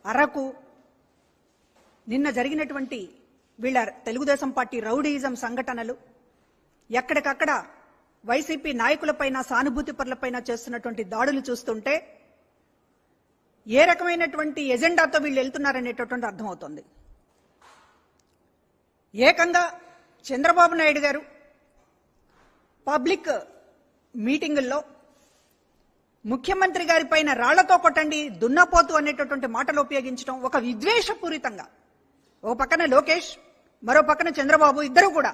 అరకు నిన్న జరిగినటువంటి వీళ్ళ తెలుగుదేశం పార్టీ రౌడీయిజం సంఘటనలు, ఎక్కడికక్కడ వైసీపీ నాయకులపైన సానుభూతి పరులపైన చేస్తున్నటువంటి దాడులు చూస్తుంటే ఏ రకమైనటువంటి ఎజెండాతో వీళ్ళు వెళ్తున్నారనేటటువంటి అర్థమవుతోంది. ఏకంగా చంద్రబాబు నాయుడు గారు పబ్లిక్ మీటింగుల్లో ముఖ్యమంత్రి గారి పైన రాళ్లతో కొట్టండి, దున్నపోతు అనేటటువంటి మాటలు ఉపయోగించడం ఒక విద్వేషపూరితంగా, ఓ పక్కన లోకేష్, మరో పక్కన చంద్రబాబు ఇద్దరు కూడా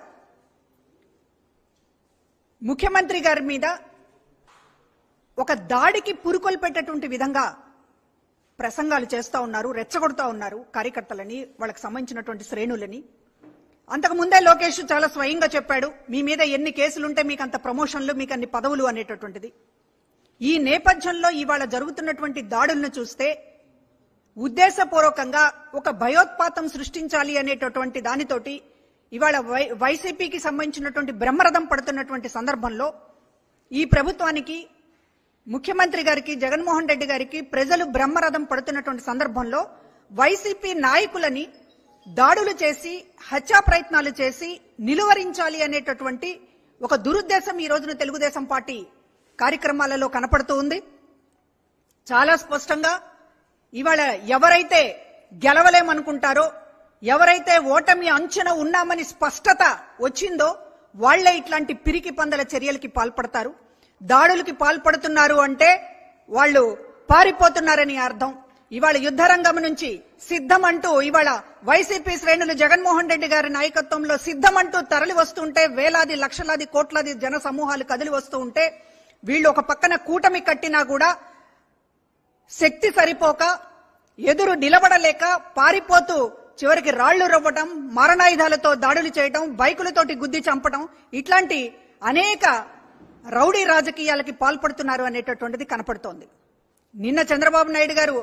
ముఖ్యమంత్రి గారి మీద ఒక దాడికి పురుకొల్పేటటువంటి విధంగా ప్రసంగాలు చేస్తూ ఉన్నారు, రెచ్చగొడుతూ ఉన్నారు కార్యకర్తలని, వాళ్ళకి సంబంధించినటువంటి శ్రేణులని. అంతకుముందే లోకేష్ చాలా స్వయంగా చెప్పాడు, మీ మీద ఎన్ని కేసులుంటే మీకు అంత ప్రమోషన్లు, మీకు అన్ని పదవులు అనేటటువంటిది. ఈ నేపథ్యంలో ఇవాళ జరుగుతున్నటువంటి దాడులను చూస్తే ఉద్దేశపూర్వకంగా ఒక భయోత్పాతం సృష్టించాలి అనేటటువంటి దానితోటి ఇవాళ వైసీపీకి సంబంధించినటువంటి బ్రహ్మరథం పడుతున్నటువంటి సందర్భంలో ఈ ప్రభుత్వానికి, ముఖ్యమంత్రి గారికి, జగన్మోహన్ రెడ్డి గారికి ప్రజలు బ్రహ్మరథం పడుతున్నటువంటి సందర్భంలో వైసీపీ నాయకులని దాడులు చేసి, హత్యా ప్రయత్నాలు చేసి నిలువరించాలి అనేటటువంటి ఒక దురుద్దేశం ఈ రోజున తెలుగుదేశం పార్టీ కార్యక్రమాలలో కనపడుతూ ఉంది. చాలా స్పష్టంగా ఇవాళ ఎవరైతే గెలవలేమనుకుంటారో, ఎవరైతే ఓటమి అంచున ఉన్నామని స్పష్టత వచ్చిందో వాళ్లే ఇట్లాంటి పిరికి పందల చర్యలకి పాల్పడతారు. దాడులకి పాల్పడుతున్నారు అంటే వాళ్ళు పారిపోతున్నారని అర్థం. ఇవాళ యుద్ధరంగం నుంచి సిద్ధమంటూ ఇవాళ వైసీపీ శ్రేణులు జగన్మోహన్ రెడ్డి గారి నాయకత్వంలో సిద్ధమంటూ తరలి వస్తుంటే, వేలాది లక్షలాది కోట్లాది జన సమూహాలు కదిలి వస్తూ ఉంటే, వీళ్ళు ఒక పక్కన కూటమి కట్టినా కూడా శక్తి సరిపోక, ఎదురు నిలబడలేక పారిపోతూ చివరికి రాళ్లు రువ్వటం, మారణాయుధాలతో దాడులు చేయటం, బైకులతోటి గుద్ది చంపటం, ఇట్లాంటి అనేక రౌడీ రాజకీయాలకి పాల్పడుతున్నారు అనేటటువంటిది కనపడుతోంది. నిన్న చంద్రబాబు నాయుడు గారు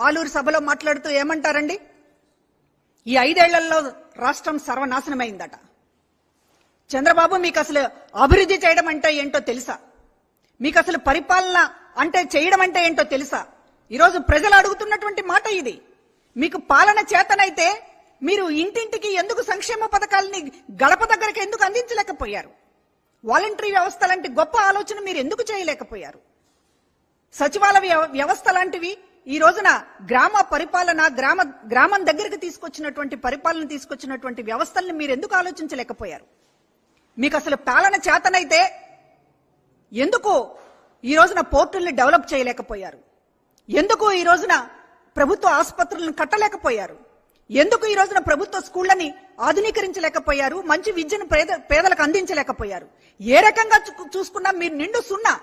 ఆలూరు సభలో మాట్లాడుతూ ఏమంటారండి, ఈ 5 ఏళ్లలో రాష్ట్రం సర్వనాశనమైందట. చంద్రబాబు, మీకు అసలు అభివృద్ధి చేయడం అంటే ఏంటో తెలుసా? మీకు అసలు పరిపాలన అంటే చేయడం అంటే ఏంటో తెలుసా? ఈరోజు ప్రజలు అడుగుతున్నటువంటి మాట ఇది. మీకు పాలన చేతనైతే మీరు ఇంటింటికి ఎందుకు సంక్షేమ పథకాలని గడప దగ్గరకు ఎందుకు అందించలేకపోయారు? వాలంటరీ వ్యవస్థ లాంటి గొప్ప ఆలోచన మీరు ఎందుకు చేయలేకపోయారు? సచివాలయ వ్యవస్థ లాంటివి ఈ రోజున గ్రామ పరిపాలన, గ్రామం దగ్గరికి తీసుకొచ్చినటువంటి పరిపాలన తీసుకొచ్చినటువంటి వ్యవస్థల్ని మీరు ఎందుకు ఆలోచించలేకపోయారు? మీకు అసలు పాలన చేతనైతే ఎందుకు ఈ రోజున పోర్టుల్ని డెవలప్ చేయలేకపోయారు? ఎందుకు ఈ రోజున ప్రభుత్వ ఆసుపత్రులను కట్టలేకపోయారు? ఎందుకు ఈ రోజున ప్రభుత్వ స్కూళ్లని ఆధునీకరించలేకపోయారు? మంచి విద్యను పేదలకు అందించలేకపోయారు? ఏ రకంగా చూసుకున్నా మీరు నిండు సున్నా.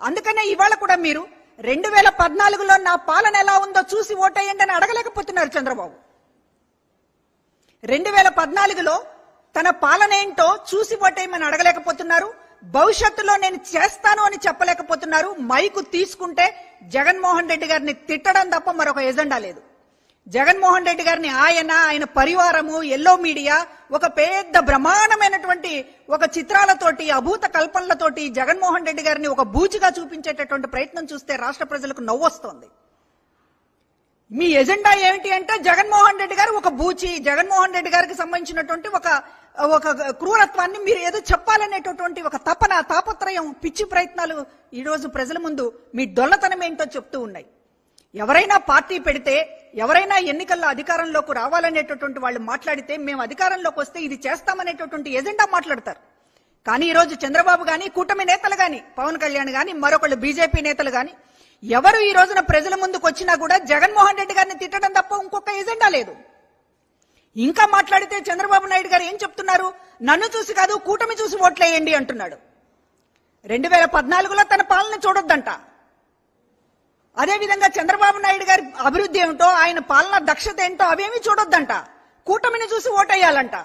అందుకనే ఇవాళ కూడా మీరు 2014లో నా పాలన ఎలా ఉందో చూసి ఓటేయండి అని అడగలేకపోతున్నారు చంద్రబాబు. 2014లో తన పాలన ఏంటో చూసి ఓటేయమని అడగలేకపోతున్నారు. భవిష్యత్తులో నేను చేస్తాను అని చెప్పలేకపోతున్నారు. మైకు తీసుకుంటే జగన్మోహన్ రెడ్డి గారిని తిట్టడం తప్ప మరొక ఎజెండా లేదు. జగన్మోహన్ రెడ్డి గారిని ఆయన పరివారము, ఎల్లో మీడియా ఒక పెద్ద బ్రహ్మాండమైనటువంటి ఒక చిత్రాలతోటి, అభూత కల్పనలతోటి జగన్మోహన్ రెడ్డి గారిని ఒక బూచిగా చూపించేటటువంటి ప్రయత్నం చూస్తే రాష్ట్ర ప్రజలకు నవ్వొస్తోంది. మీ ఎజెండా ఏమిటి అంటే జగన్మోహన్ రెడ్డి గారు ఒక బూచి, జగన్మోహన్ రెడ్డి గారికి సంబంధించినటువంటి ఒక క్రూరత్వాన్ని మీరు ఏదో చెప్పాలనేటటువంటి ఒక తపన, తాపత్రయం, పిచ్చి ప్రయత్నాలు ఈ రోజు ప్రజల ముందు మీ డొల్లతనం ఏంటో చెప్తూ ఉన్నాయి. ఎవరైనా పార్టీ పెడితే, ఎవరైనా ఎన్నికల్లో అధికారంలోకి రావాలనేటటువంటి వాళ్ళు మాట్లాడితే, మేము అధికారంలోకి వస్తే ఇది చేస్తామనేటటువంటి ఎజెండా మాట్లాడతారు. కానీ ఈ రోజు చంద్రబాబు గాని, కూటమి నేతలు గాని, పవన్ కళ్యాణ్ గాని, మరొకళ్ళు బీజేపీ నేతలు గాని ఎవరు ఈ రోజున ప్రజల ముందుకు వచ్చినా కూడా జగన్మోహన్ రెడ్డి గారిని తిట్టడం తప్ప ఇంకొక ఎజెండా లేదు. ఇంకా మాట్లాడితే చంద్రబాబు నాయుడు గారు ఏం చెప్తున్నారు? నన్ను చూసి కాదు, కూటమి చూసి ఓట్లేయండి అంటున్నాడు. 2014లో తన పాలన చూడొద్దంట. అదేవిధంగా చంద్రబాబు నాయుడు గారి అభివృద్ధి ఏమిటో, ఆయన పాలన దక్షత ఏంటో అవేమీ చూడొద్దంట. కూటమిని చూసి ఓటేయాలంట.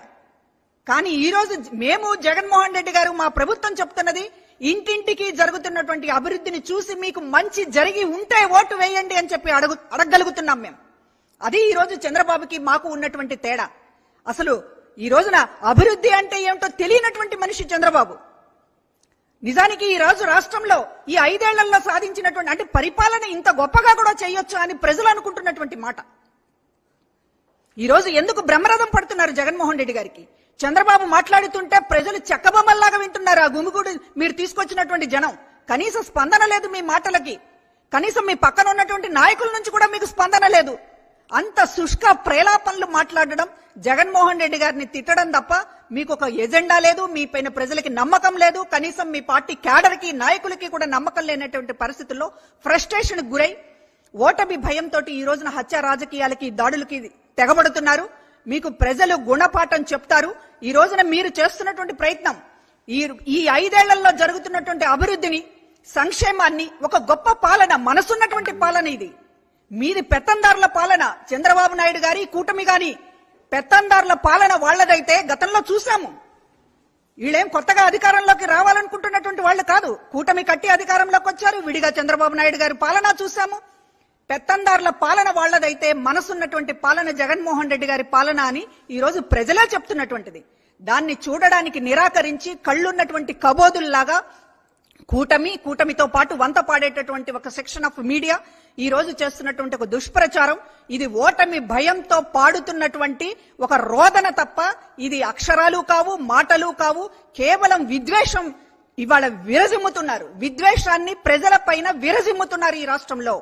కానీ ఈ రోజు మేము, జగన్మోహన్ రెడ్డి గారు, మా ప్రభుత్వం చెప్తున్నది ఇంటింటికి జరుగుతున్నటువంటి అభివృద్ధిని చూసి మీకు మంచి జరిగి ఉంటే ఓటు వేయండి అని చెప్పి అడగగలుగుతున్నాం మేము. అది ఈ రోజు చంద్రబాబుకి మాకు ఉన్నటువంటి తేడా. అసలు ఈ రోజున అభివృద్ధి అంటే ఏమిటో తెలియనటువంటి మనిషి చంద్రబాబు. నిజానికి ఈ రోజు రాష్ట్రంలో ఈ 5 ఏళ్లలో సాధించినటువంటి అంటే పరిపాలన ఇంత గొప్పగా కూడా చేయొచ్చు అని ప్రజలు అనుకుంటున్నటువంటి మాట. ఈ రోజు ఎందుకు బ్రహ్మరథం పడుతున్నారు జగన్మోహన్ రెడ్డి గారికి? చంద్రబాబు మాట్లాడుతుంటే ప్రజలు చెక్కబొమ్మల్లాగా వింటున్నారు. ఆ గుమిగూడు మీరు తీసుకొచ్చినటువంటి జనం కనీస స్పందన లేదు మీ మాటలకి. కనీసం మీ పక్కన ఉన్నటువంటి నాయకుల నుంచి కూడా మీకు స్పందన లేదు. అంత శుష్క ప్రేలాపనలు మాట్లాడడం, జగన్మోహన్ రెడ్డి గారిని తిట్టడం తప్ప మీకు ఒక ఎజెండా లేదు. మీ పైన ప్రజలకి నమ్మకం లేదు. కనీసం మీ పార్టీ క్యాడర్కి నాయకులకి కూడా నమ్మకం లేనటువంటి పరిస్థితుల్లో ఫ్రస్ట్రేషన్ గురై ఓటమి భయంతో ఈ రోజున హత్య రాజకీయాలకి దాడులకి తెగబడుతున్నారు. మీకు ప్రజలు గుణపాఠం చెప్తారు. ఈ రోజున మీరు చేస్తున్నటువంటి ప్రయత్నం ఈ 5 ఏళ్లలో జరుగుతున్నటువంటి అభివృద్ధిని, సంక్షేమాన్ని, ఒక గొప్ప పాలన, మనసున్నటువంటి పాలన ఇది. మీది పెత్తందారుల పాలన. చంద్రబాబు నాయుడు గారి కూటమి గాని పెత్తందారుల పాలన వాళ్లదైతే గతంలో చూసాము. వీళ్ళేం కొత్తగా అధికారంలోకి రావాలనుకుంటున్నటువంటి వాళ్ళు కాదు. కూటమి కట్టి అధికారంలోకి వచ్చారు. విడిగా చంద్రబాబు నాయుడు గారి పాలన చూసాము. పెత్తందారుల పాలన వాళ్లదైతే మనసున్నటువంటి పాలన జగన్మోహన్ రెడ్డి గారి పాలన అని ఈ రోజు ప్రజలే చెప్తున్నటువంటిది. దాన్ని చూడడానికి నిరాకరించి కళ్ళున్నటువంటి కబోదుల్లాగా కూటమితో పాటు వంత పాడేటటువంటి ఒక సెక్షన్ ఆఫ్ మీడియా ఈ రోజు చేస్తున్నటువంటి ఒక దుష్ప్రచారం, ఇది ఓటమి భయంతో పాడుతున్నటువంటి ఒక రోదన తప్ప ఇది అక్షరాలు కావు, మాటలు కావు. కేవలం విద్వేషం ఇవాళ విరజిమ్ముతున్నారు. విద్వేషాన్ని ప్రజల పైన విరజిమ్ముతున్నారు ఈ రాష్ట్రంలో.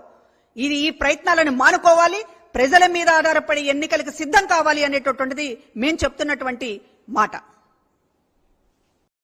ఈ ప్రయత్నాలను మానుకోవాలి. ప్రజల మీద ఆధారపడి ఎన్నికలకు సిద్ధం కావాలి అనేటటువంటిది మేం చెప్తున్నటువంటి మాట.